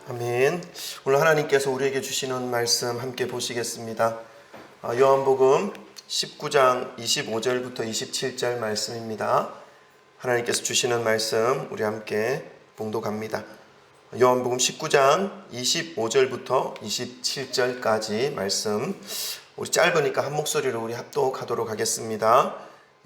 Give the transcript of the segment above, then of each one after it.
아멘. 오늘 하나님께서 우리에게 주시는 말씀 함께 보시겠습니다. 요한복음 19장 25절부터 27절 말씀입니다. 하나님께서 주시는 말씀 우리 함께 봉독합니다. 요한복음 19장 25절부터 27절까지 말씀, 우리 짧으니까 한 목소리로 우리 합독하도록 하겠습니다.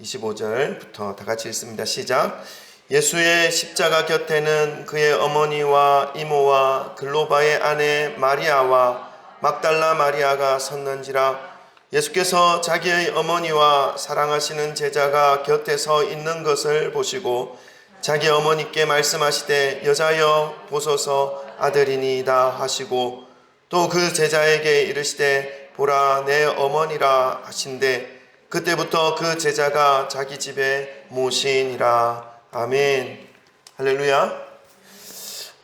25절부터 다 같이 읽습니다. 시작. 예수의 십자가 곁에는 그의 어머니와 이모와 글로바의 아내 마리아와 막달라 마리아가 섰는지라. 예수께서 자기의 어머니와 사랑하시는 제자가 곁에 서 있는 것을 보시고 자기 어머니께 말씀하시되 여자여 보소서 아들이니이다 하시고 또 그 제자에게 이르시되 보라 내 어머니라 하신대 그때부터 그 제자가 자기 집에 모시니라. 아멘. 할렐루야.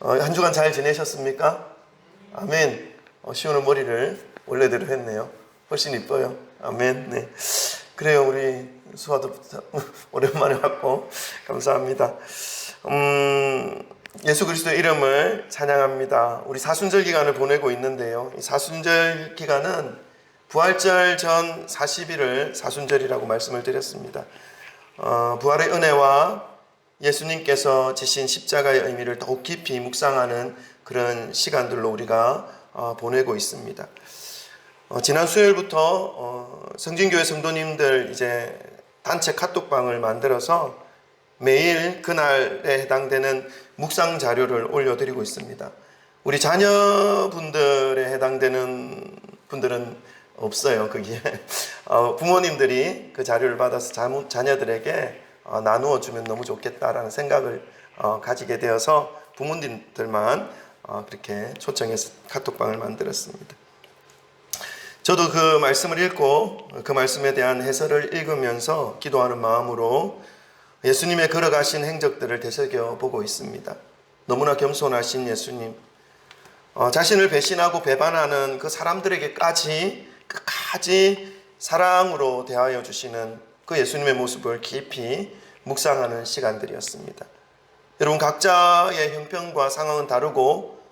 한 주간 잘 지내셨습니까? 아멘. 시오는 머리를 원래대로 했네요. 훨씬 이뻐요. 아멘. 네. 그래요. 우리 수아도 오랜만에 왔고 감사합니다. 예수 그리스도의 이름을 찬양합니다. 우리 사순절 기간을 보내고 있는데요. 이 사순절 기간은 부활절 전 40일을 사순절이라고 말씀을 드렸습니다. 부활의 은혜와 예수님께서 지신 십자가의 의미를 더욱 깊이 묵상하는 그런 시간들로 우리가 보내고 있습니다. 지난 수요일부터 성진교회 성도님들 이제 단체 카톡방을 만들어서 매일 그날에 해당되는 묵상 자료를 올려드리고 있습니다. 우리 자녀분들에 해당되는 분들은 없어요. 거기에 부모님들이 그 자료를 받아서 자녀들에게 나누어 주면 너무 좋겠다라는 생각을 가지게 되어서 부모님들만 그렇게 초청해서 카톡방을 만들었습니다. 저도 그 말씀을 읽고 그 말씀에 대한 해설을 읽으면서 기도하는 마음으로 예수님의 걸어가신 행적들을 되새겨 보고 있습니다. 너무나 겸손하신 예수님, 자신을 배신하고 배반하는 그 사람들에게까지 끝까지 사랑으로 대하여 주시는 그 예수님의 모습을 깊이 묵상하는 시간들이었습니다. 여러분, 각자의 형편과 상황은 다르고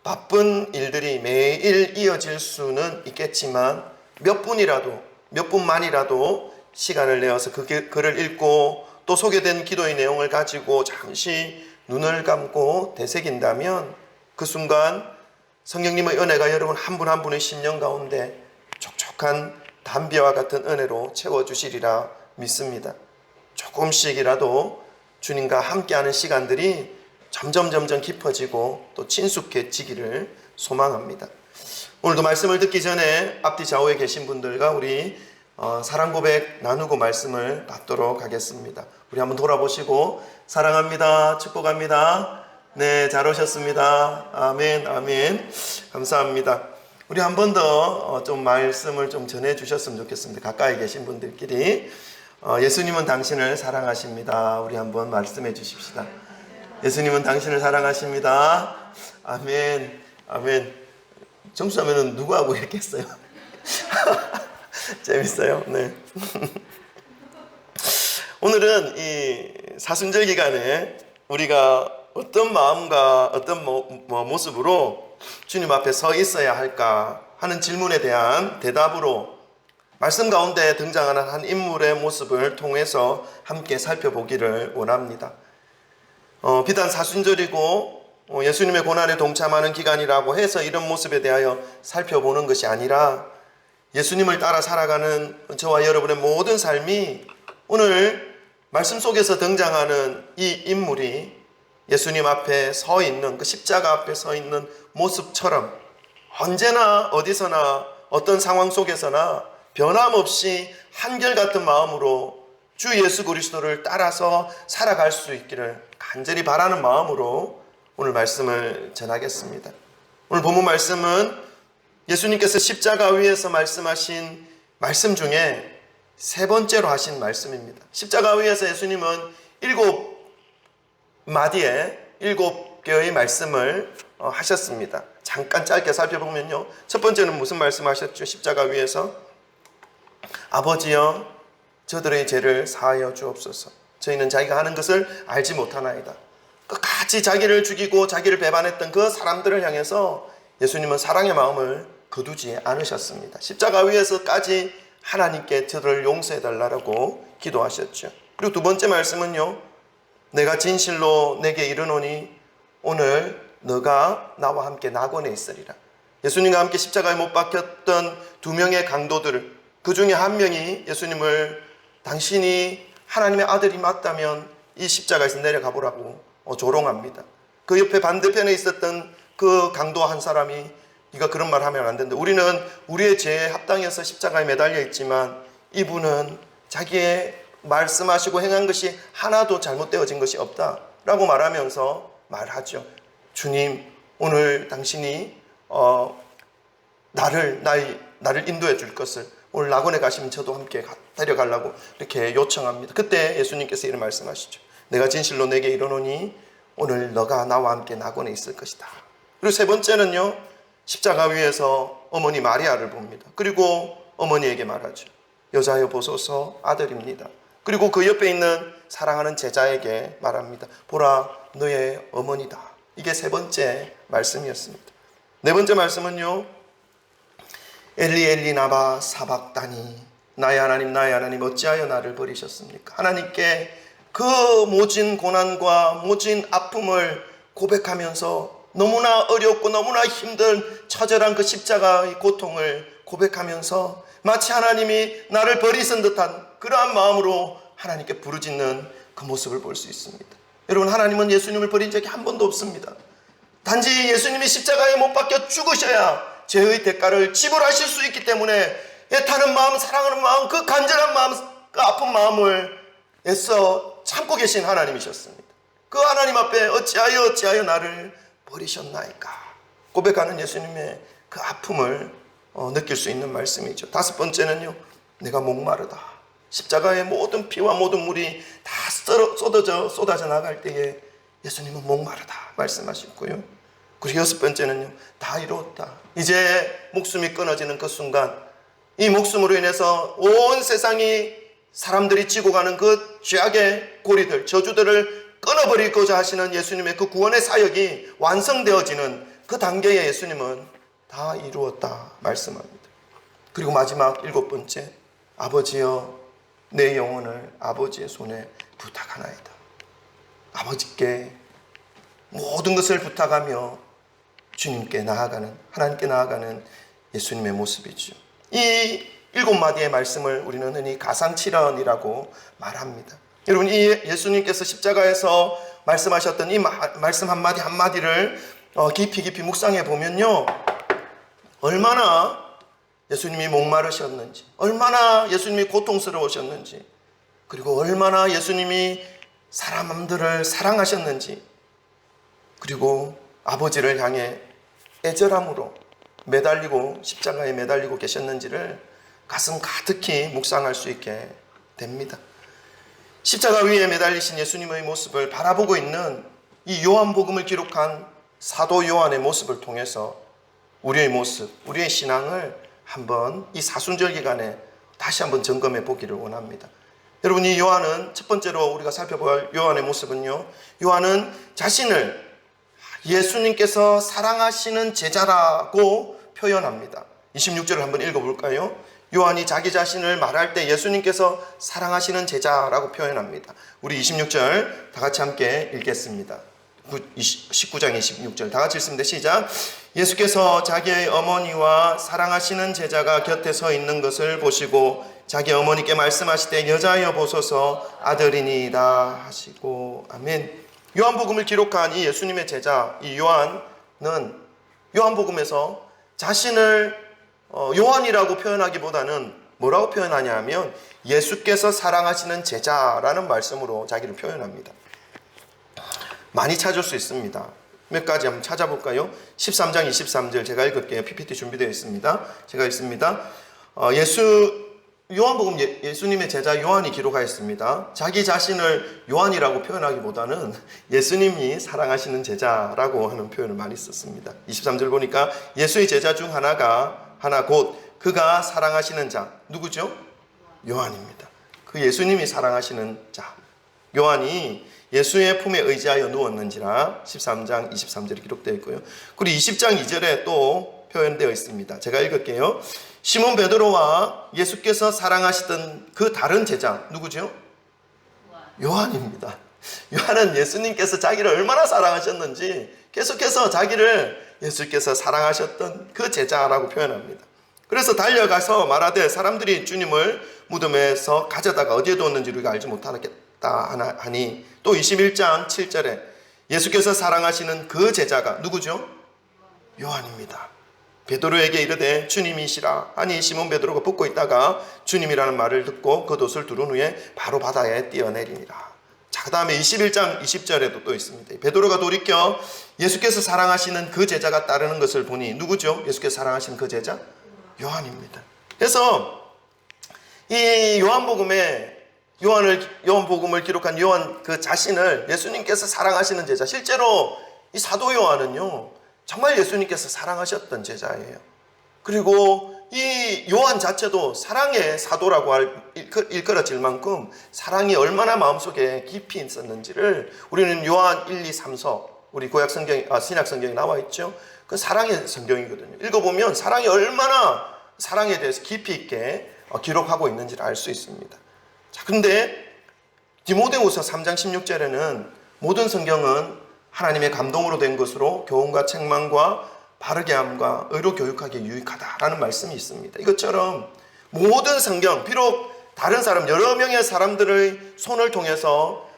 바쁜 일들이 매일 이어질 수는 있겠지만 몇 분만이라도 시간을 내어서 그 글을 읽고 또 소개된 기도의 내용을 가지고 잠시 눈을 감고 되새긴다면 그 순간 성령님의 은혜가 여러분 한 분 한 분의 심령 가운데 촉촉한 담배와 같은 은혜로 채워주시리라 믿습니다. 조금씩이라도 주님과 함께하는 시간들이 점점 깊어지고 또 친숙해지기를 소망합니다. 오늘도 말씀을 듣기 전에 앞뒤 좌우에 계신 분들과 우리 사랑 고백 나누고 말씀을 받도록 하겠습니다. 우리 한번 돌아보시고 사랑합니다, 축복합니다. 네, 잘 오셨습니다. 아멘, 아멘. 감사합니다. 우리 한 번 더 좀 말씀을 좀 전해 주셨으면 좋겠습니다. 가까이 계신 분들끼리. 예수님은 당신을 사랑하십니다. 우리 한번 말씀해 주십시다. 예수님은 당신을 사랑하십니다. 아멘, 아멘. 정수하면은 누구하고 읽겠어요? 재밌어요. 네. 오늘은 이 사순절 기간에 우리가 어떤 마음과 어떤 모습으로 주님 앞에 서 있어야 할까 하는 질문에 대한 대답으로 말씀 가운데 등장하는 한 인물의 모습을 통해서 함께 살펴보기를 원합니다. 비단 사순절이고 예수님의 고난에 동참하는 기간이라고 해서 이런 모습에 대하여 살펴보는 것이 아니라 예수님을 따라 살아가는 저와 여러분의 모든 삶이 오늘 말씀 속에서 등장하는 이 인물이 예수님 앞에 서 있는 그 십자가 앞에 서 있는 모습처럼 언제나 어디서나 어떤 상황 속에서나 변함없이 한결같은 마음으로 주 예수 그리스도를 따라서 살아갈 수 있기를 간절히 바라는 마음으로 오늘 말씀을 전하겠습니다. 오늘 본문 말씀은 예수님께서 십자가 위에서 말씀하신 말씀 중에 세 번째로 하신 말씀입니다. 십자가 위에서 예수님은 7개의 말씀을 하셨습니다. 잠깐 짧게 살펴보면요, 첫 번째는 무슨 말씀하셨죠? 십자가 위에서 아버지여 저들의 죄를 사하여 주옵소서. 저희는 자기가 하는 것을 알지 못하나이다. 끝까지 같이 자기를 죽이고 자기를 배반했던 그 사람들을 향해서 예수님은 사랑의 마음을 거두지 않으셨습니다. 십자가 위에서까지 하나님께 저를 용서해달라고 기도하셨죠. 그리고 두 번째 말씀은요, 내가 진실로 내게 이르노니 오늘 너가 나와 함께 낙원에 있으리라. 예수님과 함께 십자가에 못 박혔던 두 명의 강도들, 그 중에 한 명이 예수님을 당신이 하나님의 아들이 맞다면 이 십자가에서 내려가 보라고 조롱합니다. 그 옆에 반대편에 있었던 그 강도 한 사람이 네가 그런 말 하면 안 된다. 우리는 우리의 죄에 합당해서 십자가에 매달려 있지만 이분은 자기의 말씀하시고 행한 것이 하나도 잘못되어진 것이 없다라고 말하면서 말하죠. 주님, 오늘 당신이 나를 인도해 줄 것을 오늘 낙원에 가시면 저도 함께 데려가려고 이렇게 요청합니다. 그때 예수님께서 이런 말씀하시죠. 내가 진실로 내게 이르노니 오늘 너가 나와 함께 낙원에 있을 것이다. 그리고 세 번째는요, 십자가 위에서 어머니 마리아를 봅니다. 그리고 어머니에게 말하죠. 여자여 보소서 아들입니다. 그리고 그 옆에 있는 사랑하는 제자에게 말합니다. 보라 너의 어머니다. 이게 세 번째 말씀이었습니다. 네 번째 말씀은요, 엘리 엘리 나바 사박다니, 나의 하나님 어찌하여 나를 버리셨습니까? 하나님께 그 모진 고난과 모진 아픔을 고백하면서 너무나 어렵고 너무나 힘든 처절한 그 십자가의 고통을 고백하면서 마치 하나님이 나를 버리신 듯한 그러한 마음으로 하나님께 부르짖는 그 모습을 볼 수 있습니다. 여러분, 하나님은 예수님을 버린 적이 한 번도 없습니다. 단지 예수님이 십자가에 못 박혀 죽으셔야 죄의 대가를 지불하실 수 있기 때문에 애타는 마음, 사랑하는 마음, 그 간절한 마음, 그 아픈 마음을 애써 참고 계신 하나님이셨습니다. 그 하나님 앞에 어찌하여 나를 버리셨나이까 고백하는 예수님의 그 아픔을 느낄 수 있는 말씀이죠. 다섯 번째는요, 내가 목마르다. 십자가의 모든 피와 모든 물이 다 쏟아져 나갈 때에 예수님은 목마르다 말씀하셨고요. 그리고 여섯 번째는요, 다 이루었다. 이제 목숨이 끊어지는 그 순간, 이 목숨으로 인해서 온 세상이 사람들이 지고 가는 그 죄악의 고리들, 저주들을 끊어버리고자 하시는 예수님의 그 구원의 사역이 완성되어지는 그 단계에 예수님은 다 이루었다 말씀합니다. 그리고 마지막 일곱 번째, 아버지여 내 영혼을 아버지의 손에 부탁하나이다. 아버지께 모든 것을 부탁하며 주님께 나아가는, 하나님께 나아가는 예수님의 모습이죠. 이 일곱 마디의 말씀을 우리는 흔히 가상칠언이라고 말합니다. 여러분, 이 예수님께서 십자가에서 말씀하셨던 이 말씀 한마디 한마디를 깊이 묵상해 보면요, 얼마나 예수님이 목마르셨는지, 얼마나 예수님이 고통스러우셨는지, 그리고 얼마나 예수님이 사람들을 사랑하셨는지, 그리고 아버지를 향해 애절함으로 매달리고 십자가에 매달리고 계셨는지를 가슴 가득히 묵상할 수 있게 됩니다. 십자가 위에 매달리신 예수님의 모습을 바라보고 있는 이 요한복음을 기록한 사도 요한의 모습을 통해서 우리의 모습, 우리의 신앙을 한번 이 사순절 기간에 다시 한번 점검해 보기를 원합니다. 여러분, 이 요한은 첫 번째로 우리가 살펴볼 요한의 모습은요, 요한은 자신을 예수님께서 사랑하시는 제자라고 표현합니다. 26절을 한번 읽어볼까요? 요한이 자기 자신을 말할 때 예수님께서 사랑하시는 제자라고 표현합니다. 우리 26절 다 같이 함께 읽겠습니다. 19장 26절 다 같이 읽습니다. 시작. 예수께서 자기의 어머니와 사랑하시는 제자가 곁에 서 있는 것을 보시고 자기 어머니께 말씀하시되 여자여 보소서 아들이니이다 하시고. 아멘. 요한복음을 기록한 이 예수님의 제자 이 요한은 요한복음에서 자신을 요한이라고 표현하기보다는 뭐라고 표현하냐 하면 예수께서 사랑하시는 제자라는 말씀으로 자기를 표현합니다. 많이 찾을 수 있습니다. 몇 가지 한번 찾아볼까요? 13장 23절 제가 읽을게요. PPT 준비되어 있습니다. 제가 읽습니다. 요한복음 예수님의 제자 요한이 기록하였습니다. 자기 자신을 요한이라고 표현하기보다는 예수님이 사랑하시는 제자라고 하는 표현을 많이 썼습니다. 23절 보니까 예수의 제자 중 하나 곧 그가 사랑하시는 자 누구죠? 요한입니다. 그 예수님이 사랑하시는 자 요한이 예수의 품에 의지하여 누웠는지라 13장 23절에 기록되어 있고요. 그리고 20장 2절에 또 표현되어 있습니다. 제가 읽을게요. 시몬 베드로와 예수께서 사랑하시던 그 다른 제자 누구죠? 요한입니다. 요한은 예수님께서 자기를 얼마나 사랑하셨는지 계속해서 자기를 예수께서 사랑하셨던 그 제자라고 표현합니다. 그래서 달려가서 말하되 사람들이 주님을 무덤에서 가져다가 어디에 두었는지 우리가 알지 못하겠다 하니, 또 21장 7절에 예수께서 사랑하시는 그 제자가 누구죠? 요한입니다. 베드로에게 이르되 주님이시라 하니 시몬 베드로가 붙고 있다가 주님이라는 말을 듣고 그 돛을 두른 후에 바로 바다에 뛰어내리니라. 자, 그 다음에 21장 20절에도 또 있습니다. 베드로가 돌이켜 예수께서 사랑하시는 그 제자가 따르는 것을 보니 누구죠? 예수께서 사랑하시는 그 제자? 요한입니다. 그래서 이 요한복음을 기록한 요한 그 자신을 예수님께서 사랑하시는 제자, 실제로 이 사도 요한은요 정말 예수님께서 사랑하셨던 제자예요. 그리고 이 요한 자체도 사랑의 사도라고 일컬어질 만큼 사랑이 얼마나 마음속에 깊이 있었는지를 우리는 요한 1, 2, 3서 우리 신약 성경에 나와 있죠. 그 사랑의 성경이거든요. 읽어보면 사랑이 얼마나 사랑에 대해서 깊이 있게 기록하고 있는지를 알 수 있습니다. 자, 근데 디모데후서 3장 16절에는 모든 성경은 하나님의 감동으로 된 것으로 교훈과 책망과 바르게 함과 의로 교육하기에 유익하다라는 말씀이 있습니다. 이것처럼 모든 성경, 비록 다른 사람, 여러 명의 사람들의 손을 통해서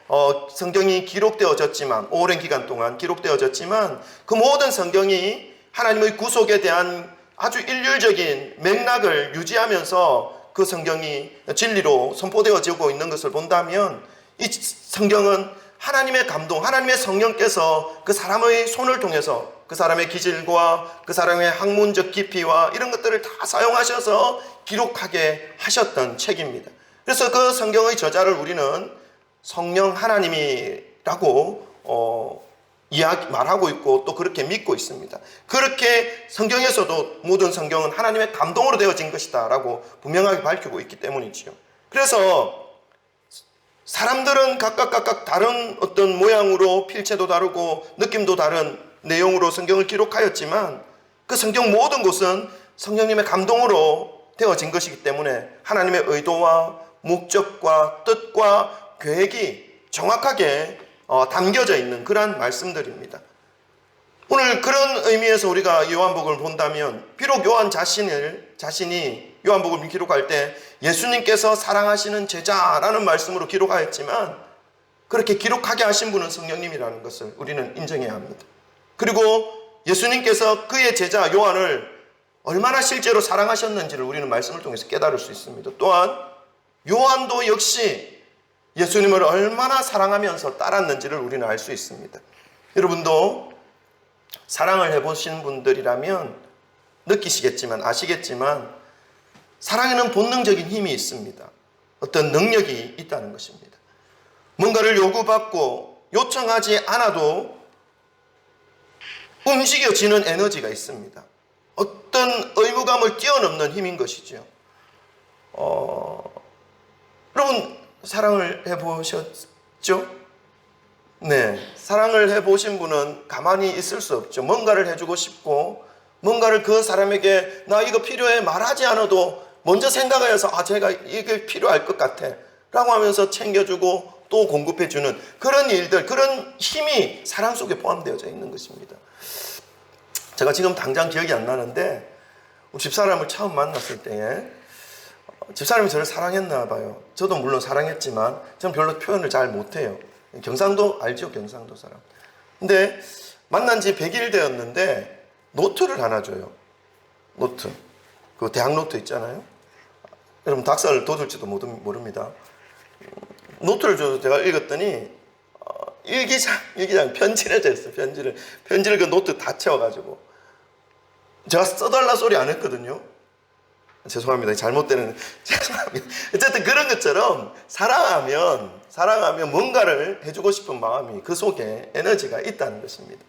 성경이 기록되어졌지만, 오랜 기간 동안 기록되어졌지만, 그 모든 성경이 하나님의 구속에 대한 아주 일률적인 맥락을 유지하면서 그 성경이 진리로 선포되어지고 있는 것을 본다면, 이 성경은 하나님의 감동, 하나님의 성령께서 그 사람의 손을 통해서 그 사람의 기질과 그 사람의 학문적 깊이와 이런 것들을 다 사용하셔서 기록하게 하셨던 책입니다. 그래서 그 성경의 저자를 우리는 성령 하나님이라고 말하고 있고 또 그렇게 믿고 있습니다. 그렇게 성경에서도 모든 성경은 하나님의 감동으로 되어진 것이다 라고 분명하게 밝히고 있기 때문이지요. 그래서 사람들은 각각 다른 어떤 모양으로 필체도 다르고 느낌도 다른 내용으로 성경을 기록하였지만, 그 성경 모든 것은 성령님의 감동으로 되어진 것이기 때문에 하나님의 의도와 목적과 뜻과 계획이 정확하게 담겨져 있는 그러한 말씀들입니다. 오늘 그런 의미에서 우리가 요한복음을 본다면, 비록 요한 자신이 요한복음을 기록할 때 예수님께서 사랑하시는 제자라는 말씀으로 기록하였지만, 그렇게 기록하게 하신 분은 성령님이라는 것을 우리는 인정해야 합니다. 그리고 예수님께서 그의 제자 요한을 얼마나 실제로 사랑하셨는지를 우리는 말씀을 통해서 깨달을 수 있습니다. 또한 요한도 역시 예수님을 얼마나 사랑하면서 따랐는지를 우리는 알 수 있습니다. 여러분도 사랑을 해보신 분들이라면 느끼시겠지만, 아시겠지만, 사랑에는 본능적인 힘이 있습니다. 어떤 능력이 있다는 것입니다. 뭔가를 요구받고 요청하지 않아도 움직여지는 에너지가 있습니다. 어떤 의무감을 뛰어넘는 힘인 것이죠. 여러분 사랑을 해보셨죠? 네, 사랑을 해보신 분은 가만히 있을 수 없죠. 뭔가를 해주고 싶고, 뭔가를 그 사람에게 나 이거 필요해 말하지 않아도 먼저 생각하여서 제가 이게 필요할 것 같아 라고 하면서 챙겨주고 또 공급해주는 그런 일들, 그런 힘이 사랑 속에 포함되어져 있는 것입니다. 제가 지금 당장 기억이 안 나는데 집사람을 처음 만났을 때에 집사람이 저를 사랑했나 봐요. 저도 물론 사랑했지만 저는 별로 표현을 잘 못해요. 경상도 알죠? 경상도 사람. 근데 만난 지 100일 되었는데 노트를 하나 줘요. 노트. 그 대학 노트 있잖아요. 여러분 닭살 돋을지도 모릅니다. 노트를 줘서 제가 읽었더니 일기장 편지를 줬어요. 편지를 그 노트 다 채워가지고 제가 써달라 소리 안 했거든요. 죄송합니다. 죄송합니다. 어쨌든 그런 것처럼 사랑하면 뭔가를 해주고 싶은 마음이 그 속에 에너지가 있다는 것입니다.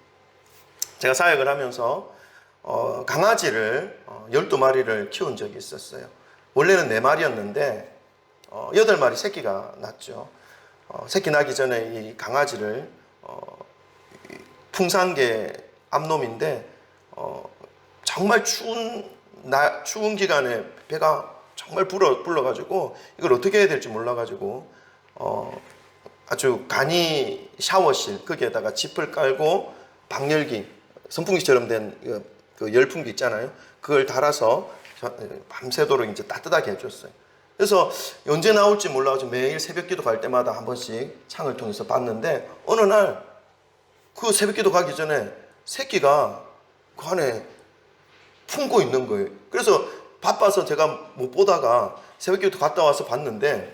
제가 사역을 하면서 강아지를 12마리를 키운 적이 있었어요. 원래는 4마리였는데 8마리 새끼가 났죠. 새끼 나기 전에 이 강아지를 풍산계 암놈인데 정말 추운 기간에 배가 정말 불러가지고 이걸 어떻게 해야 될지 몰라가지고 아주 간이 샤워실 거기에다가 짚을 깔고 방열기 선풍기처럼 된 그 열풍기 있잖아요. 그걸 달아서 밤새도록 이제 따뜻하게 해줬어요. 그래서 언제 나올지 몰라가지고 매일 새벽기도 갈 때마다 한 번씩 창을 통해서 봤는데 어느 날 그 새벽기도 가기 전에 새끼가 그 안에 품고 있는 거예요. 그래서 바빠서 제가 못 보다가 새벽기도 갔다 와서 봤는데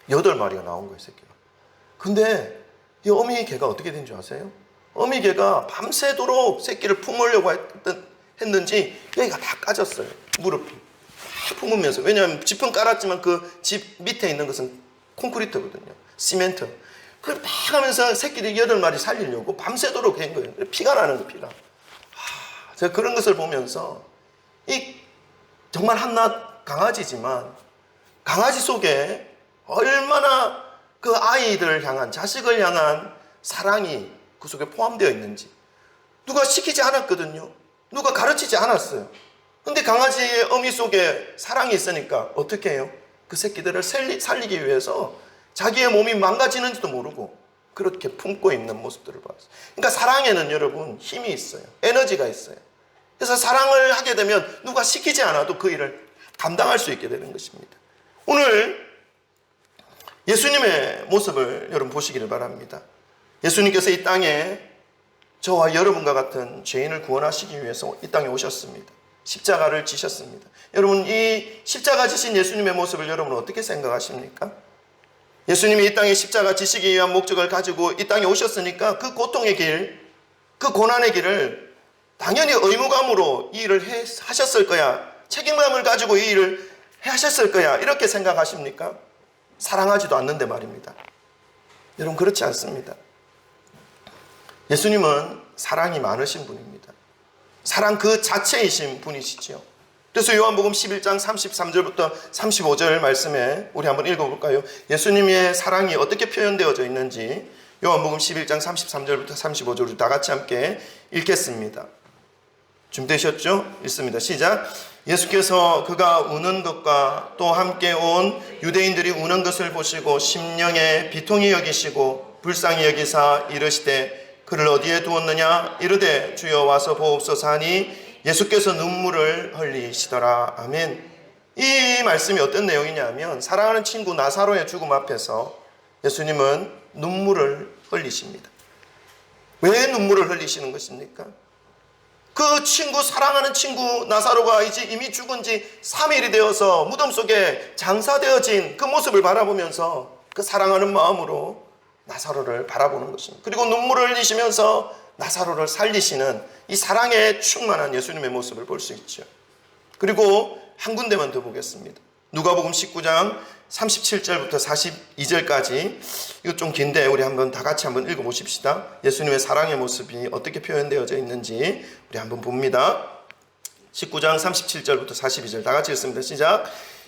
8마리가 나온 거예요, 새끼가. 근데 이 어미 개가 어떻게 된 줄 아세요? 어미 개가 밤새도록 새끼를 품으려고 했는지 여기가 다 까졌어요. 무릎이 다 품으면서. 왜냐하면 짚은 깔았지만 그 집 밑에 있는 것은 콘크리트거든요. 시멘트. 그걸 막 하면서 새끼들 8마리 살리려고 밤새도록 한 거예요. 피가 나는 거예요, 피가. 제가 그런 것을 보면서 이 정말 한낱 강아지지만 강아지 속에 얼마나 그 아이들을 향한, 자식을 향한 사랑이 그 속에 포함되어 있는지 누가 시키지 않았거든요. 누가 가르치지 않았어요. 근데 강아지의 어미 속에 사랑이 있으니까 어떻게 해요? 그 새끼들을 살리기 위해서 자기의 몸이 망가지는지도 모르고 그렇게 품고 있는 모습들을 봤어요. 그러니까 사랑에는 여러분 힘이 있어요. 에너지가 있어요. 그래서 사랑을 하게 되면 누가 시키지 않아도 그 일을 감당할 수 있게 되는 것입니다. 오늘 예수님의 모습을 여러분 보시기를 바랍니다. 예수님께서 이 땅에 저와 여러분과 같은 죄인을 구원하시기 위해서 이 땅에 오셨습니다. 십자가를 지셨습니다. 여러분, 이 십자가 지신 예수님의 모습을 여러분 어떻게 생각하십니까? 예수님이 이 땅에 십자가 지시기 위한 목적을 가지고 이 땅에 오셨으니까 그 고통의 길, 그 고난의 길을 당연히 의무감으로 이 일을 하셨을 거야. 책임감을 가지고 이 일을 하셨을 거야. 이렇게 생각하십니까? 사랑하지도 않는데 말입니다. 여러분, 그렇지 않습니다. 예수님은 사랑이 많으신 분입니다. 사랑 그 자체이신 분이시죠. 그래서 요한복음 11장 33절부터 35절 말씀에 우리 한번 읽어볼까요? 예수님의 사랑이 어떻게 표현되어져 있는지 요한복음 11장 33절부터 35절을 다 같이 함께 읽겠습니다. 준비되셨죠? 읽습니다. 시작. 예수께서 그가 우는 것과 또 함께 온 유대인들이 우는 것을 보시고 심령에 비통히 여기시고 불쌍히 여기사 이르시되 그를 어디에 두었느냐? 이르되 주여 와서 보옵소서 하니 예수께서 눈물을 흘리시더라. 아멘. 이 말씀이 어떤 내용이냐면 사랑하는 친구 나사로의 죽음 앞에서 예수님은 눈물을 흘리십니다. 왜 눈물을 흘리시는 것입니까? 그 친구, 사랑하는 친구 나사로가 이제 이미 죽은 지 3일이 되어서 무덤 속에 장사되어진 그 모습을 바라보면서 그 사랑하는 마음으로 나사로를 바라보는 것입니다. 그리고 눈물을 흘리시면서 나사로를 살리시는 이 사랑에 충만한 예수님의 모습을 볼 수 있죠. 그리고 한 군데만 더 보겠습니다. 누가복음 19장 37절부터 42절까지, 이거 좀 긴데 우리 한번 다 같이 한번 읽어보십시다. 예수님의 사랑의 모습이 어떻게 표현되어져 있는지 우리 한번 봅니다. 19장 37절부터 42절 다 같이 읽습니다. 시작.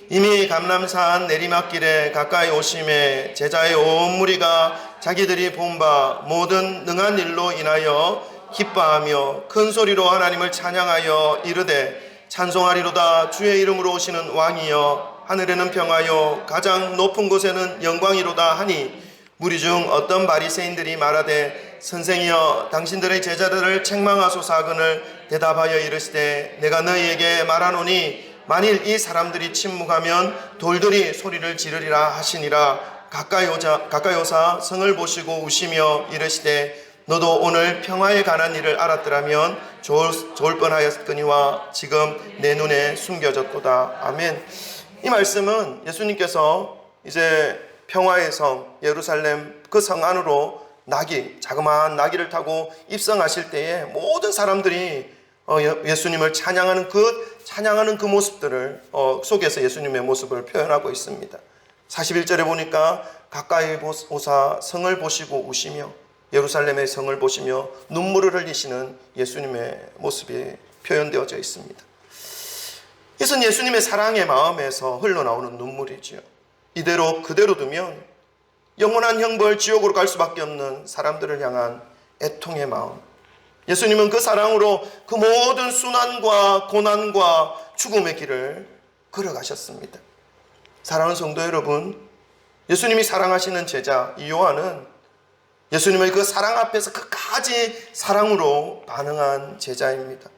이미 감람산 내리막길에 가까이 오심에 제자의 온 무리가 자기들이 본 바 모든 능한 일로 인하여 기뻐하며 큰 소리로 하나님을 찬양하여 이르되 찬송하리로다. 주의 이름으로 오시는 왕이여 하늘에는 평하여 가장 높은 곳에는 영광이로다 하니 무리 중 어떤 바리새인들이 말하되 선생이여 당신들의 제자들을 책망하소서 하거늘 대답하여 이르시되 내가 너희에게 말하노니 만일 이 사람들이 침묵하면 돌들이 소리를 지르리라 하시니라. 가까이 오사 성을 보시고 우시며 이르시되 너도 오늘 평화에 관한 일을 알았더라면 좋을 뻔하였거니와 지금 내 눈에 숨겨졌도다. 아멘. 이 말씀은 예수님께서 이제 평화의 성 예루살렘 그 성 안으로 자그마한 나귀를 타고 입성하실 때에 모든 사람들이 예수님을 찬양하는 그 모습들을 속에서 예수님의 모습을 표현하고 있습니다. 41절에 보니까 가까이 오사 성을 보시고 우시며 예루살렘의 성을 보시며 눈물을 흘리시는 예수님의 모습이 표현되어져 있습니다. 이것은 예수님의 사랑의 마음에서 흘러나오는 눈물이지요. 그대로 두면 영원한 형벌 지옥으로 갈 수밖에 없는 사람들을 향한 애통의 마음. 예수님은 그 사랑으로 그 모든 순환과 고난과 죽음의 길을 걸어가셨습니다. 사랑하는 성도 여러분, 예수님이 사랑하시는 제자 이 요한은 예수님의 그 사랑 앞에서 끝까지 사랑으로 반응한 제자입니다.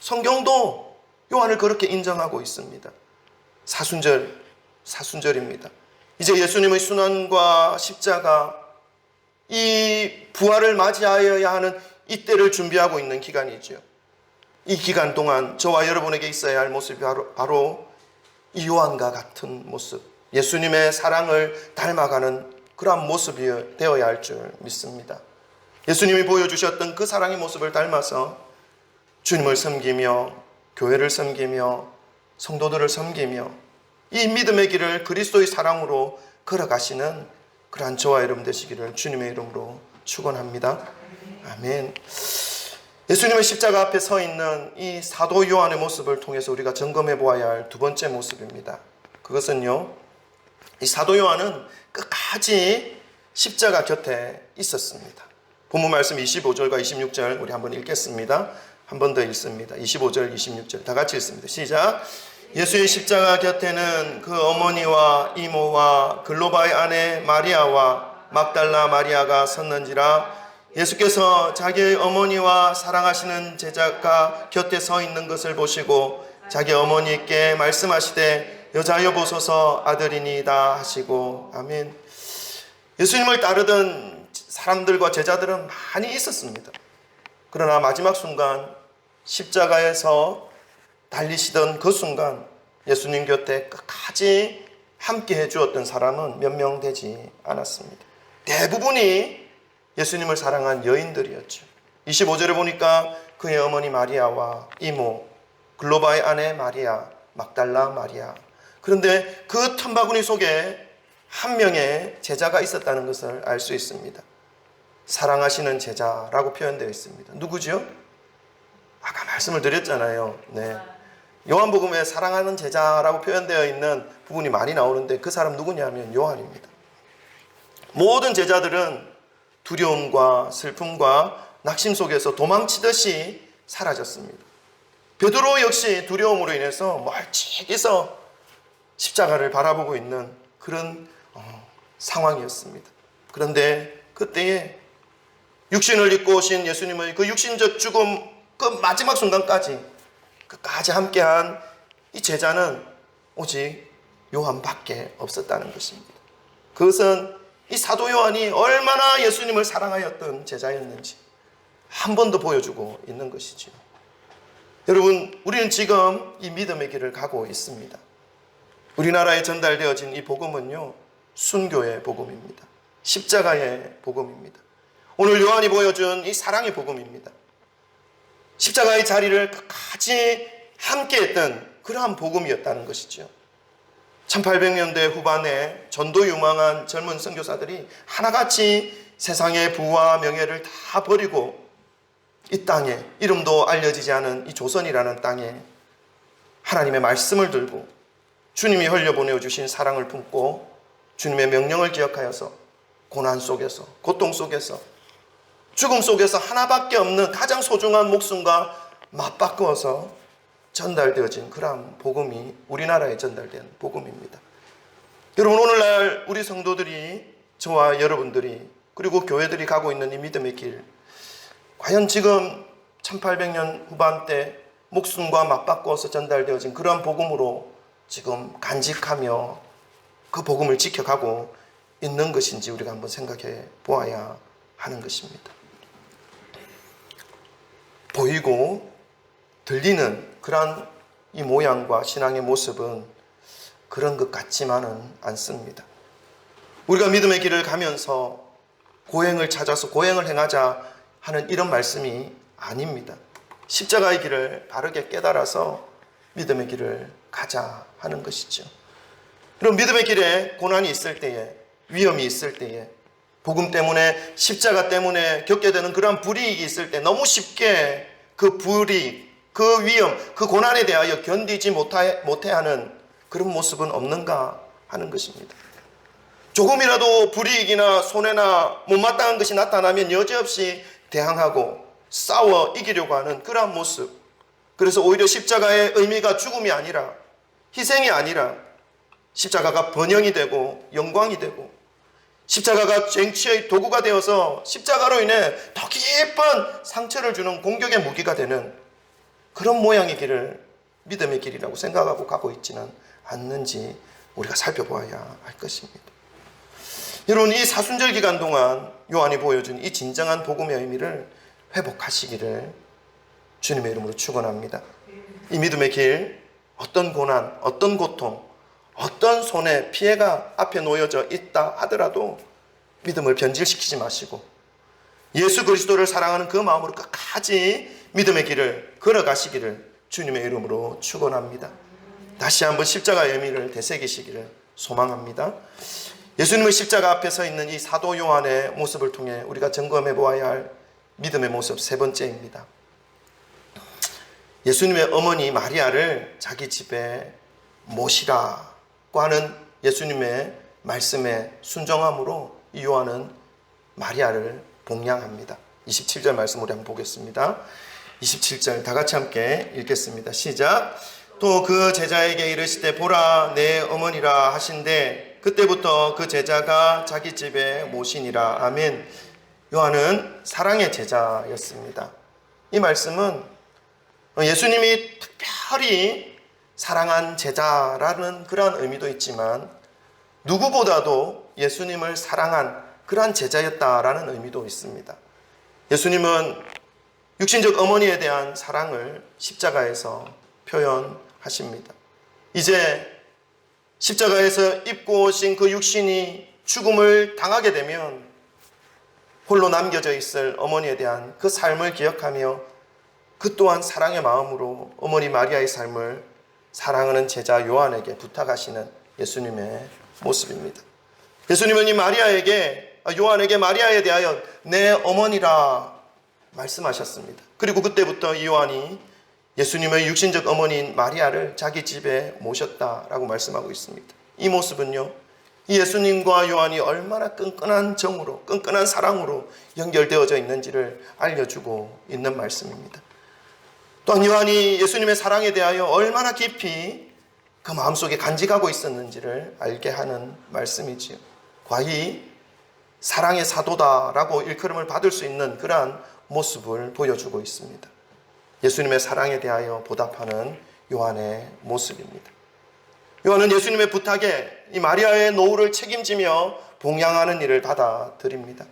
성경도 요한을 그렇게 인정하고 있습니다. 사순절입니다. 이제 예수님의 순환과 십자가, 이 부활을 맞이하여야 하는 이때를 준비하고 있는 기간이죠. 이 기간 동안 저와 여러분에게 있어야 할 모습이 바로 이 요한과 같은 모습, 예수님의 사랑을 닮아가는 그러한 모습이 되어야 할 줄 믿습니다. 예수님이 보여주셨던 그 사랑의 모습을 닮아서 주님을 섬기며 교회를 섬기며 성도들을 섬기며 이 믿음의 길을 그리스도의 사랑으로 걸어가시는 그러한 저와 여러분 되시기를 주님의 이름으로 축원합니다. 아멘. 예수님의 십자가 앞에 서 있는 이 사도 요한의 모습을 통해서 우리가 점검해 보아야 할 두 번째 모습입니다. 그것은요, 이 사도 요한은 끝까지 십자가 곁에 있었습니다. 본문 말씀 25절과 26절 우리 한번 읽겠습니다. 한 번 더 읽습니다. 25절, 26절 다 같이 읽습니다. 시작. 예수의 십자가 곁에는 그 어머니와 이모와 글로바의 아내 마리아와 막달라 마리아가 섰는지라. 예수께서 자기의 어머니와 사랑하시는 제자가 곁에 서 있는 것을 보시고 자기 어머니께 말씀하시되 여자여 보소서 아들이니이다 하시고. 아멘. 예수님을 따르던 사람들과 제자들은 많이 있었습니다. 그러나 마지막 순간 십자가에서 달리시던 그 순간 예수님 곁에 끝까지 함께 해주었던 사람은 몇 명 되지 않았습니다. 대부분이 예수님을 사랑한 여인들이었죠. 25절에 보니까 그의 어머니 마리아와 이모, 글로바의 아내 마리아, 막달라 마리아. 그런데 그 텀바구니 속에 한 명의 제자가 있었다는 것을 알 수 있습니다. 사랑하시는 제자라고 표현되어 있습니다. 누구죠? 아까 말씀을 드렸잖아요. 네. 요한복음에 사랑하는 제자라고 표현되어 있는 부분이 많이 나오는데 그 사람 누구냐면 요한입니다. 모든 제자들은 두려움과 슬픔과 낙심 속에서 도망치듯이 사라졌습니다. 베드로 역시 두려움으로 인해서 멀찍이서 십자가를 바라보고 있는 그런 상황이었습니다. 그런데 그때에 육신을 입고 오신 예수님의 그 육신적 죽음, 그 마지막 순간까지 끝까지 함께한 이 제자는 오직 요한밖에 없었다는 것입니다. 그것은 이 사도 요한이 얼마나 예수님을 사랑하였던 제자였는지 한 번 더 보여주고 있는 것이지요. 여러분, 우리는 지금 이 믿음의 길을 가고 있습니다. 우리나라에 전달되어진 이 복음은요, 순교의 복음입니다. 십자가의 복음입니다. 오늘 요한이 보여준 이 사랑의 복음입니다. 십자가의 자리를 끝까지 함께했던 그러한 복음이었다는 것이죠. 1800년대 후반에 전도 유망한 젊은 선교사들이 하나같이 세상의 부와 명예를 다 버리고 이 땅에, 이름도 알려지지 않은 이 조선이라는 땅에 하나님의 말씀을 들고 주님이 흘려보내어 주신 사랑을 품고 주님의 명령을 기억하여서 고난 속에서, 고통 속에서, 죽음 속에서 하나밖에 없는 가장 소중한 목숨과 맞바꾸어서 전달되어진 그러한 복음이 우리나라에 전달된 복음입니다. 여러분, 오늘날 우리 성도들이, 저와 여러분들이, 그리고 교회들이 가고 있는 이 믿음의 길, 과연 지금 1800년 후반때 목숨과 맞바꾸어서 전달되어진 그러한 복음으로 지금 간직하며 그 복음을 지켜가고 있는 것인지 우리가 한번 생각해 보아야 하는 것입니다. 보이고 들리는 그러한 이 모양과 신앙의 모습은 그런 것 같지만은 않습니다. 우리가 믿음의 길을 가면서 고행을 찾아서 고행을 행하자 하는 이런 말씀이 아닙니다. 십자가의 길을 바르게 깨달아서 믿음의 길을 가자 하는 것이죠. 그럼 믿음의 길에 고난이 있을 때에, 위험이 있을 때에, 복음 때문에, 십자가 때문에 겪게 되는 그러한 불이익이 있을 때 너무 쉽게 그 불이익, 그 위험, 그 고난에 대하여 견디지 못해 하는 그런 모습은 없는가 하는 것입니다. 조금이라도 불이익이나 손해나 못마땅한 것이 나타나면 여지없이 대항하고 싸워 이기려고 하는 그러한 모습. 그래서 오히려 십자가의 의미가 죽음이 아니라, 희생이 아니라 십자가가 번영이 되고 영광이 되고, 십자가가 쟁취의 도구가 되어서 십자가로 인해 더 깊은 상처를 주는 공격의 무기가 되는 그런 모양의 길을 믿음의 길이라고 생각하고 가고 있지는 않는지 우리가 살펴보아야 할 것입니다. 여러분, 이 사순절 기간 동안 요한이 보여준 이 진정한 복음의 의미를 회복하시기를 주님의 이름으로 축원합니다. 이 믿음의 길, 어떤 고난, 어떤 고통, 어떤 손해, 피해가 앞에 놓여져 있다 하더라도 믿음을 변질시키지 마시고 예수 그리스도를 사랑하는 그 마음으로 끝까지 믿음의 길을 걸어가시기를 주님의 이름으로 축원합니다. 다시 한번 십자가의 의미를 되새기시기를 소망합니다. 예수님의 십자가 앞에 서 있는 이 사도 요한의 모습을 통해 우리가 점검해 보아야 할 믿음의 모습 세 번째입니다. 예수님의 어머니 마리아를 자기 집에 모시라고 하는 예수님의 말씀에 순종함으로 이 요한은 마리아를 복양합니다. 27절 말씀 우리 한번 보겠습니다. 27절 다 같이 함께 읽겠습니다. 시작. 또 그 제자에게 이르시되 보라 내 어머니라 하신대 그때부터 그 제자가 자기 집에 모시니라. 아멘. 요한은 사랑의 제자였습니다. 이 말씀은 예수님이 특별히 사랑한 제자라는 그런 의미도 있지만 누구보다도 예수님을 사랑한 그러한 제자였다라는 의미도 있습니다. 예수님은 육신적 어머니에 대한 사랑을 십자가에서 표현하십니다. 이제 십자가에서 입고 오신 그 육신이 죽음을 당하게 되면 홀로 남겨져 있을 어머니에 대한 그 삶을 기억하며 그 또한 사랑의 마음으로 어머니 마리아의 삶을 사랑하는 제자 요한에게 부탁하시는 예수님의 모습입니다. 예수님은 이 요한에게 마리아에 대하여 내 어머니라 말씀하셨습니다. 그리고 그때부터 이 요한이 예수님의 육신적 어머니인 마리아를 자기 집에 모셨다라고 말씀하고 있습니다. 이 모습은요, 이 예수님과 요한이 얼마나 끈끈한 정으로, 끈끈한 사랑으로 연결되어져 있는지를 알려주고 있는 말씀입니다. 또한 요한이 예수님의 사랑에 대하여 얼마나 깊이 그 마음속에 간직하고 있었는지를 알게 하는 말씀이지요. 과히 사랑의 사도다라고 일컬음을 받을 수 있는 그러한 모습을 보여주고 있습니다. 예수님의 사랑에 대하여 보답하는 요한의 모습입니다. 요한은 예수님의 부탁에 이 마리아의 노후를 책임지며 봉양하는 일을 받아들입니다.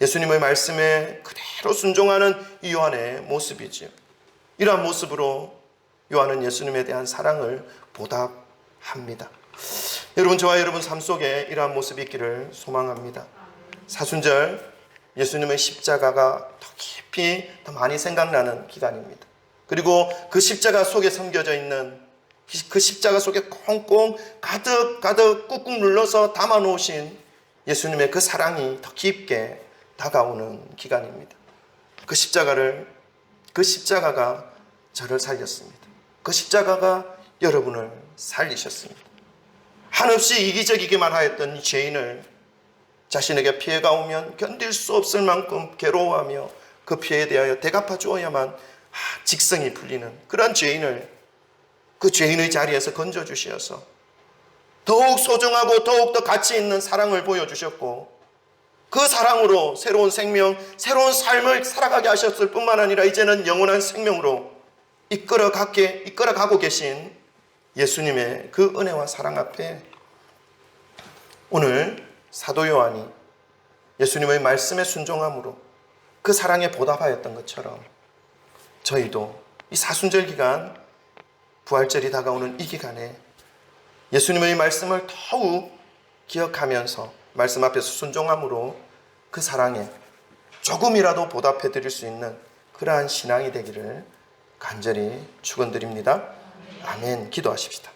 예수님의 말씀에 그대로 순종하는 이 요한의 모습이지요. 이러한 모습으로 요한은 예수님에 대한 사랑을 보답합니다. 여러분, 저와 여러분 삶 속에 이러한 모습이 있기를 소망합니다. 사순절 예수님의 십자가가 더 깊이 더 많이 생각나는 기간입니다. 그리고 그 십자가 속에 섬겨져 있는 그 십자가 속에 꽁꽁 가득 꾹꾹 눌러서 담아 놓으신 예수님의 그 사랑이 더 깊게 다가오는 기간입니다. 그 십자가가 저를 살렸습니다. 그 십자가가 여러분을 살리셨습니다. 한없이 이기적이기만 하였던 죄인을 자신에게 피해가 오면 견딜 수 없을 만큼 괴로워하며 그 피해에 대하여 대갚아 주어야만 직성이 풀리는 그런 죄인을 그 죄인의 자리에서 건져주시어서 더욱 소중하고 더욱더 가치 있는 사랑을 보여주셨고 그 사랑으로 새로운 생명, 새로운 삶을 살아가게 하셨을 뿐만 아니라 이제는 영원한 생명으로 이끌어가고 계신 예수님의 그 은혜와 사랑 앞에 오늘 사도 요한이 예수님의 말씀에 순종함으로 그 사랑에 보답하였던 것처럼 저희도 이 사순절 기간, 부활절이 다가오는 이 기간에 예수님의 말씀을 더욱 기억하면서 말씀 앞에서 순종함으로 그 사랑에 조금이라도 보답해 드릴 수 있는 그러한 신앙이 되기를 간절히 축원드립니다. 아멘. 기도하십시다.